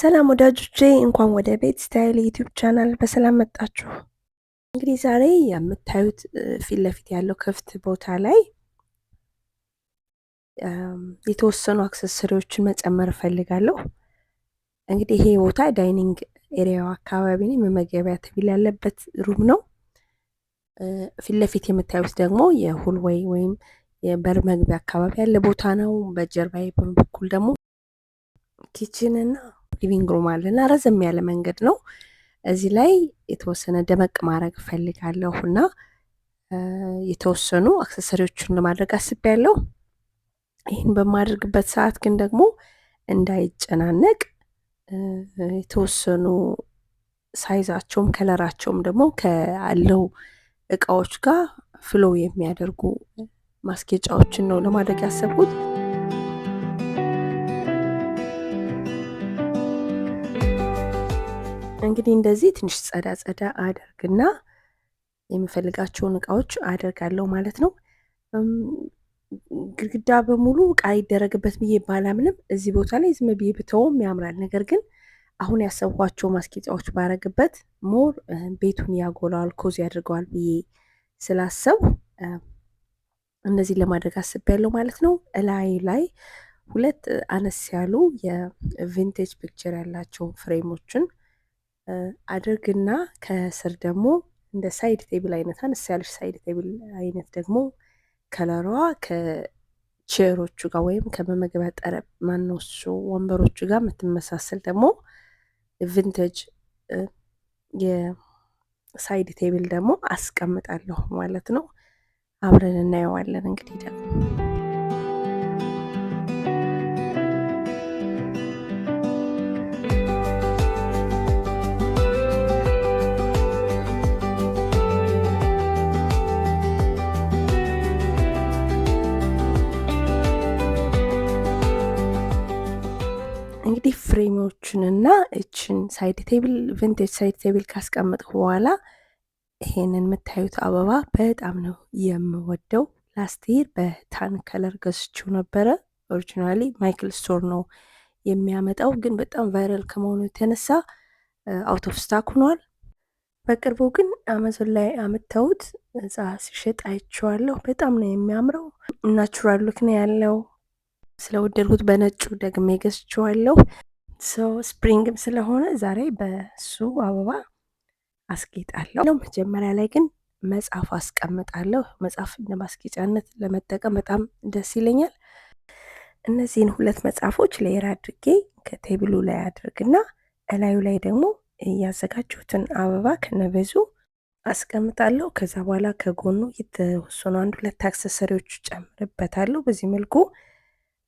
ሰላም ወዳጆቼ እንኳን ወደ ቤት ስታይል ዩቲዩብ ቻናል በሰላም መጣችሁ። እንግዲህ ዛሬ የምታዩት ፊት ለፊት ያለው ክፍት ቦታ ላይ የተወሰኑ አክሰሰሪዎችን መጨመር እፈልጋለሁ። እንግዲህ ይሄ ቦታ ዳይኒንግ ኤሪያው አካባቢ ነው፣ መመገቢያ ቴብል ያለበት ሩም ነው። ፊት ለፊት የምታዩት ደግሞ የሁልዌይ ወይም የበር መግቢያ አካባቢ ያለ ቦታ ነው። በጀርባዬ በኩል ደግሞ ኪችን እና ሊቪንግ ሩም አለና ረዘም ያለ መንገድ ነው። እዚህ ላይ የተወሰነ ደመቅ ማድረግ እፈልጋለሁ እና የተወሰኑ አክሰሰሪዎችን ለማድረግ አስቤያለሁ። ይህን በማድረግበት ሰዓት ግን ደግሞ እንዳይጨናነቅ የተወሰኑ ሳይዛቸውም ከለራቸውም ደግሞ ካለው እቃዎች ጋር ፍሎ የሚያደርጉ ማስጌጫዎችን ነው ለማድረግ ያሰብኩት። እንግዲህ እንደዚህ ትንሽ ጸዳ ጸዳ አደርግና የምፈልጋቸውን እቃዎች አደርጋለሁ ማለት ነው። ግድግዳ በሙሉ እቃ ይደረግበት ብዬ ባላምንም እዚህ ቦታ ላይ ዝም ብዬ ብተውም ያምራል። ነገር ግን አሁን ያሰብኳቸው ማስጌጫዎች ባረግበት ሞር ቤቱን ያጎላዋል፣ ኮዚ ያደርገዋል ብዬ ስላሰብ እነዚህ ለማድረግ አስቤያለሁ ማለት ነው። እላይ ላይ ሁለት አነስ ያሉ የቪንቴጅ ፒክቸር ያላቸው ፍሬሞችን አድርግና ከስር ደግሞ እንደ ሳይድ ቴብል አይነት አነስ ያለች ሳይድ ቴብል አይነት ደግሞ ከለሯ ከቼሮቹ ጋር ወይም ከመመገቢያ ጠረብ ማነሱ ወንበሮቹ ጋር የምትመሳሰል ደግሞ ቪንቴጅ የሳይድ ቴብል ደግሞ አስቀምጣለሁ ማለት ነው። አብረን እናየዋለን እንግዲህ ደግሞ እንግዲህ ፍሬሞቹንና እችን ሳይድ ቴብል ቪንቴጅ ሳይድ ቴብል ካስቀመጥኩ በኋላ ይሄንን የምታዩት አበባ በጣም ነው የምወደው። ላስት ይር በታን ከለር ገዝቼው ነበረ። ኦሪጂናሊ ማይክል ስቶር ነው የሚያመጣው፣ ግን በጣም ቫይራል ከመሆኑ የተነሳ አውት ኦፍ ስታክ ሆኗል። በቅርቡ ግን አማዞን ላይ አምጥተውት እዛ ሲሸጥ አይቼዋለሁ። በጣም ነው የሚያምረው። ናቹራል ሉክ ነው ያለው። ስለወደድኩት በነጩ ደግሜ ገዝቼዋለሁ። ስፕሪንግም ስለሆነ ዛሬ በሱ አበባ አስጌጣለሁ። መጀመሪያ ላይ ግን መጽሐፍ አስቀምጣለሁ። መጽሐፍ እንደ ማስጌጫነት ለመጠቀም በጣም ደስ ይለኛል። እነዚህን ሁለት መጽሐፎች ሌየር አድርጌ ከቴብሉ ላይ አድርግና እላዩ ላይ ደግሞ ያዘጋጁትን አበባ ከነበዙ አስቀምጣለሁ። ከዛ በኋላ ከጎኑ የተወሰኑ አንድ ሁለት አክሰሰሪዎች ጨምርበታለሁ። በዚህ መልኩ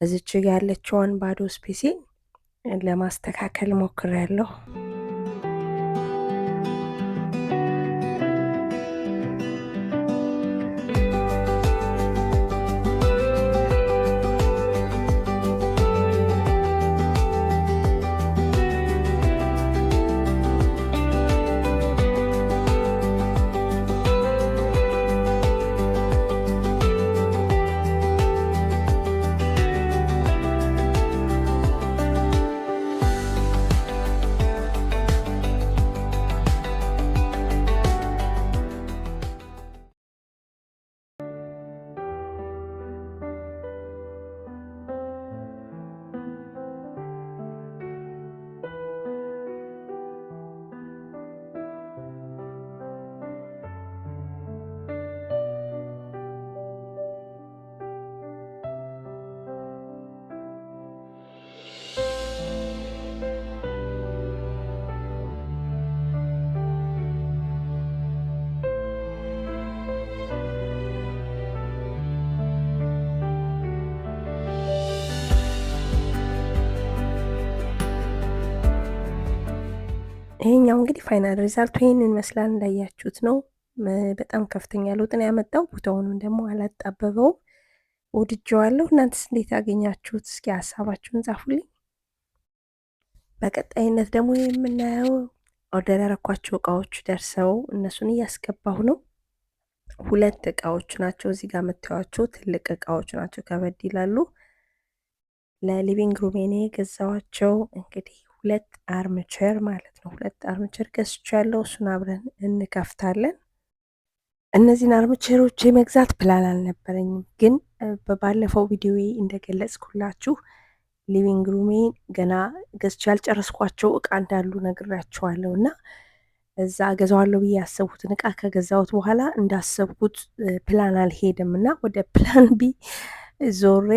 እዚች ያለችውን ባዶ ስፔሲ ለማስተካከል ሞክሬያለሁ። ይሄኛው እንግዲህ ፋይናል ሪዛልቱ ይሄንን ይመስላል። እንዳያችሁት ነው። በጣም ከፍተኛ ለውጥ ነው ያመጣው። ቦታውንም ደግሞ አላጣበበውም። ወድጄዋለሁ። እናንተስ እንዴት ያገኛችሁት? እስኪ ሀሳባችሁን ጻፉልኝ። በቀጣይነት ደግሞ የምናየው ኦርደር ያረኳቸው እቃዎች ደርሰው እነሱን እያስገባሁ ነው። ሁለት እቃዎች ናቸው እዚህ ጋር የምታዩዋቸው ትልቅ እቃዎች ናቸው፣ ከበድ ይላሉ። ለሊቪንግ ሩሜ ነው የገዛዋቸው። እንግዲህ 2 አርምቼር ማለት ነው። 2 አርምቼር ገዝቻለሁ። እሱን አብረን እንከፍታለን። እነዚህን አርምቼሮች የመግዛት ፕላን አልነበረኝም፣ ግን በባለፈው ቪዲዮዬ እንደገለጽኩላችሁ ሊቪንግ ሩሜን ገና ገዝቼ ያልጨረስኳቸው እቃ እንዳሉ ነግራችኋለሁ እና እዛ ገዛዋለሁ ብዬ ያሰብኩትን እቃ ከገዛሁት በኋላ እንዳሰብኩት ፕላን አልሄድም እና ወደ ፕላን ቢ ዞሬ፣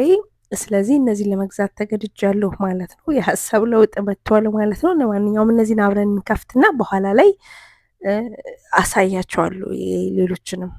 ስለዚህ እነዚህን ለመግዛት ተገድጃለሁ ማለት ነው። የሀሳብ ለውጥ መጥቷል ማለት ነው። ለማንኛውም እነዚህን አብረን እንከፍትና በኋላ ላይ አሳያቸዋለሁ ሌሎችንም።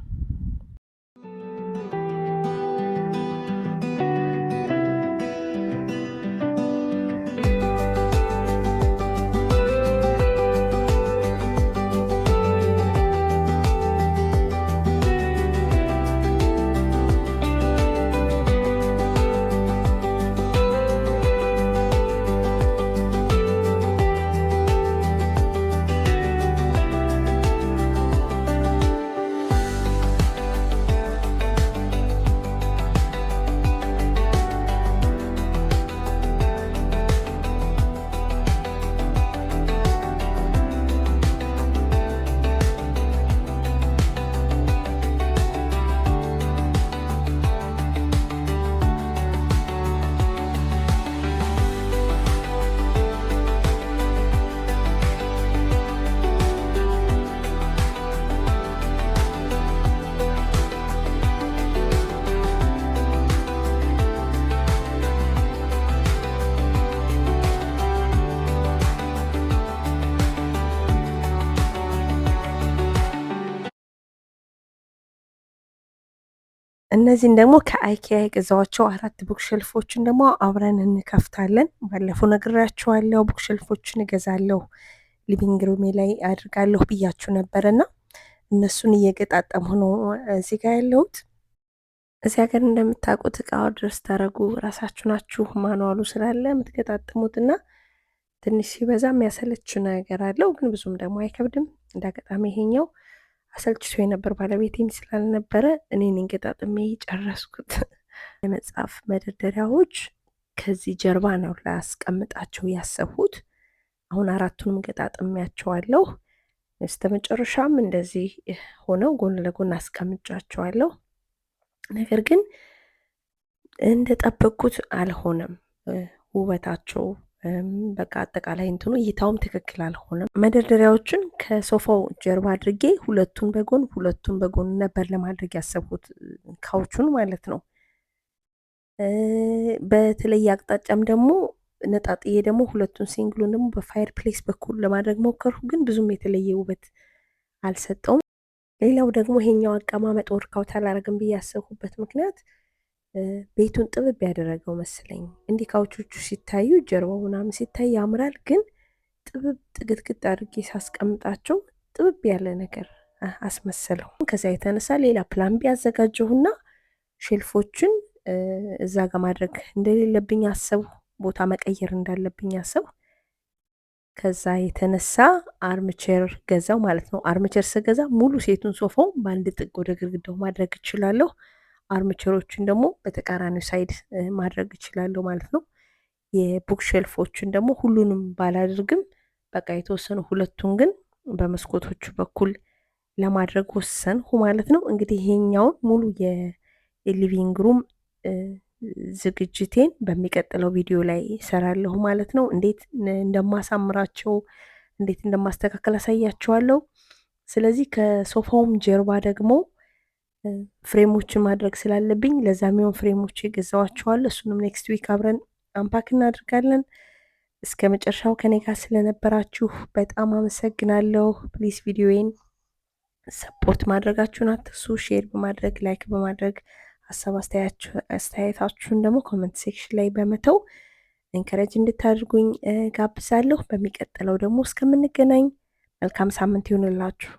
እነዚህን ደግሞ ከአይኪያ የገዛኋቸው 4 ቡክሸልፎችን ደግሞ አብረን እንከፍታለን። ባለፈው ነግሬያችኋለሁ፣ ቡክሸልፎችን እገዛለሁ ሊቪንግ ሩሜ ላይ አድርጋለሁ ብያችሁ ነበረና እነሱን እየገጣጠምሁ ነው እዚህ ጋር ያለሁት። እዚህ ሀገር እንደምታውቁት እቃው ድረስ ታረጉ ራሳችሁ ናችሁ ማኑዋሉ ስላለ የምትገጣጥሙትና ትንሽ ሲበዛ የሚያሰለች ነገር አለው፣ ግን ብዙም ደግሞ አይከብድም። እንዳጋጣሚ ይሄኛው አሰልችቶ የነበር ባለቤቴም ስላልነበረ እኔ ነኝ ገጣጥሜ ጨረስኩት። የመጽሐፍ መደርደሪያዎች ከዚህ ጀርባ ነው ላስቀምጣቸው ያሰብሁት። አሁን 4ቱንም ገጣጥሜያቸዋለሁ። በስተመጨረሻም እንደዚህ ሆነው ጎን ለጎን አስቀምጫቸዋለሁ። ነገር ግን እንደጠበቅኩት አልሆነም ውበታቸው። በቃ አጠቃላይ እንትኑ እይታውም ትክክል አልሆነም። መደርደሪያዎችን ከሶፋው ጀርባ አድርጌ ሁለቱን በጎን ነበር ለማድረግ ያሰብኩት፣ ካውቹን ማለት ነው። በተለየ አቅጣጫም ደግሞ ነጣጥዬ ደግሞ ሁለቱን ሲንግሉን ደግሞ በፋየር ፕሌስ በኩል ለማድረግ ሞከርኩ፣ ግን ብዙም የተለየ ውበት አልሰጠውም። ሌላው ደግሞ ይሄኛው አቀማመጥ ወርካውት አላረግም ብዬ ያሰብኩበት ምክንያት ቤቱን ጥብብ ያደረገው መስለኝ። እንዲህ ካውቾቹ ሲታዩ ጀርባው ምናምን ሲታይ ያምራል፣ ግን ጥብብ ጥግጥግጥ አድርጌ ሳስቀምጣቸው ጥብብ ያለ ነገር አስመሰለው። ከዚያ የተነሳ ሌላ ፕላን ቢ ያዘጋጀሁና ሼልፎችን እዛ ጋር ማድረግ እንደሌለብኝ አሰቡ፣ ቦታ መቀየር እንዳለብኝ አሰቡ። ከዛ የተነሳ አርምቼር ገዛው ማለት ነው። አርምቼር ስገዛ ሙሉ ሴቱን ሶፋው በአንድ ጥግ ወደ ግድግዳው ማድረግ እችላለሁ። አርምቼሮችን ደግሞ በተቃራኒው ሳይድ ማድረግ እችላለሁ ማለት ነው። የቡክ ሼልፎችን ደግሞ ሁሉንም ባላደርግም በቃ የተወሰኑ ሁለቱን ግን በመስኮቶቹ በኩል ለማድረግ ወሰንሁ ማለት ነው። እንግዲህ ይሄኛውን ሙሉ የሊቪንግ ሩም ዝግጅቴን በሚቀጥለው ቪዲዮ ላይ እሰራለሁ ማለት ነው። እንዴት እንደማሳምራቸው እንዴት እንደማስተካከል አሳያችኋለሁ። ስለዚህ ከሶፋውም ጀርባ ደግሞ ፍሬሞችን ማድረግ ስላለብኝ ለዛ የሚሆን ፍሬሞች የገዛዋቸዋለሁ። እሱንም ኔክስት ዊክ አብረን አምፓክ እናደርጋለን። እስከ መጨረሻው ከኔ ጋር ስለነበራችሁ በጣም አመሰግናለሁ። ፕሊስ ቪዲዮዬን ሰፖርት ማድረጋችሁን አትርሱ። ሼር በማድረግ ላይክ በማድረግ ሀሳብ አስተያየታችሁን ደግሞ ኮመንት ሴክሽን ላይ በመተው ኢንከረጅ እንድታደርጉኝ ጋብዛለሁ። በሚቀጥለው ደግሞ እስከምንገናኝ መልካም ሳምንት ይሁንላችሁ።